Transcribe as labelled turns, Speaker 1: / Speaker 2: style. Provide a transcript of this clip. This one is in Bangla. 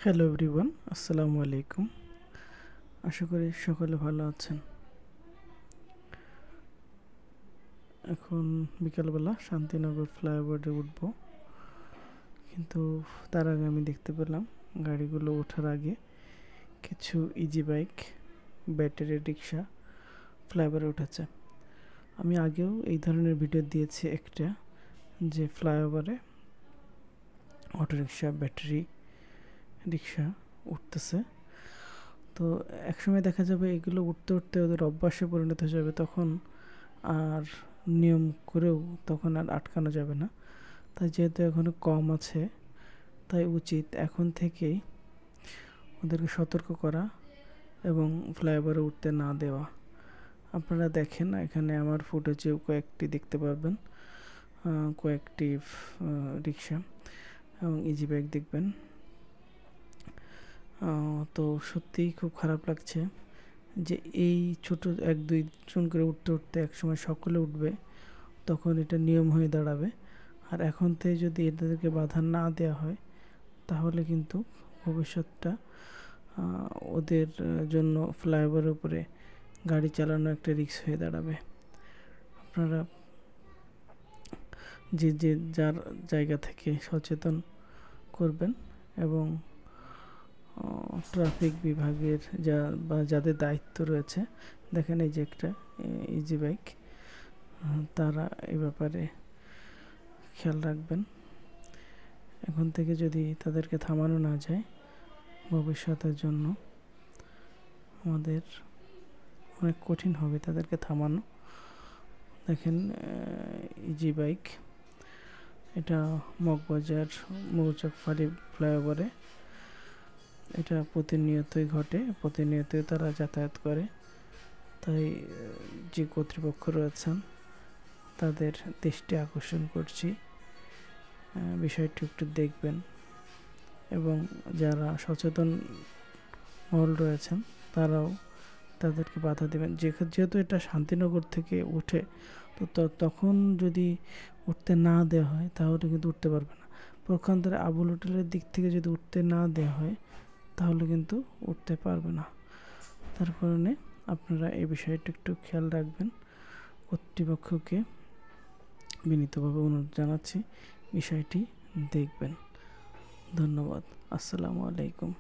Speaker 1: হ্যালো এভরিওয়ান, আসসালামু আলাইকুম। আশা করি সকলে ভালো আছেন। এখন বিকালবেলা শান্তিনগর ফ্লাইওভারে উঠব, কিন্তু তার আগে আমি দেখতে পেলাম গাড়িগুলো ওঠার আগে কিছু ইজি বাইক, ব্যাটারি রিক্সা ফ্লাইওভারে উঠেছে। আমি আগেও এই ধরনের ভিডিও দিয়েছি একটা, যে ফ্লাইওভারে অটোরিক্সা, ব্যাটারি রিক্সা উঠতেছে। তো একসময় দেখা যাবে এগুলো উঠতে উঠতে ওদের অভ্যাসে পরিণত হয়ে যাবে, তখন আর নিয়ম করেও তখন আর আটকানো যাবে না। তাই যেহেতু এখনও কম আছে, তাই উচিত এখন থেকেই ওদেরকে সতর্ক করা এবং ফ্লাইওভারে উঠতে না দেওয়া। আপনারা দেখেন, এখানে আমার ফুটেজেও কয়েকটি দেখতে পারবেন, কয়েকটি রিক্সা এবং ইজি বাইক দেখবেন। তো সত্যিই খুব খারাপ লাগছে যে এই ছোট 1-2 জন করে উঠতে উঠতে একসময় সকলে উঠবে, তখন এটা নিয়ম হয়ে দাঁড়াবে। আর এখন থেকে যদি এদেরকে বাধা না দেওয়া হয়, তাহলে কিন্তু ভবিষ্যৎটা ওদের জন্য ফ্লাইওভারের উপরে গাড়ি চালানো একটা রিস্ক হয়ে দাঁড়াবে। আপনারা যে যার জায়গা থেকে সচেতন করবেন এবং ট্রাফিক বিভাগের যাদের দায়িত্ব রয়েছে, দেখেন এই যে একটা ইজি বাইক, তারা এই ব্যাপারে খেয়াল রাখবেন। এখন থেকে যদি তাদেরকে থামানো না যায়, ভবিষ্যতের জন্য আমাদের অনেক কঠিন হবে তাদেরকে থামানো। দেখেন ইজি বাইক, এটা মগবাজার মৌচাকফালি ফ্লাইওভারে, এটা প্রতিনিয়তই ঘটে, প্রতিনিয়তই তারা যাতায়াত করে। তাই যে কর্তৃপক্ষ রয়েছেন তাদের দৃষ্টি আকর্ষণ করছি, বিষয়টি একটু দেখবেন এবং যারা সচেতন মহল রয়েছেন তারাও তাদেরকে বাধা দেবেন। যেহেতু এটা শান্তিনগর থেকে উঠে, তো তখন যদি উঠতে না দেওয়া হয় তাহলে কিন্তু উঠতে পারবে না। পক্ষান্তরে আবুল হোটেলের দিক থেকে যদি উঠতে না দেওয়া হয় তাহলে কিন্তু উঠতে পারবে না। তার কারণে আপনারা এই বিষয়টা একটু খেয়াল রাখবেন। কর্তৃপক্ষকে বিনীতভাবে অনুরোধ জানাচ্ছি, বিষয়টি দেখবেন। ধন্যবাদ। আসসালামু আলাইকুম।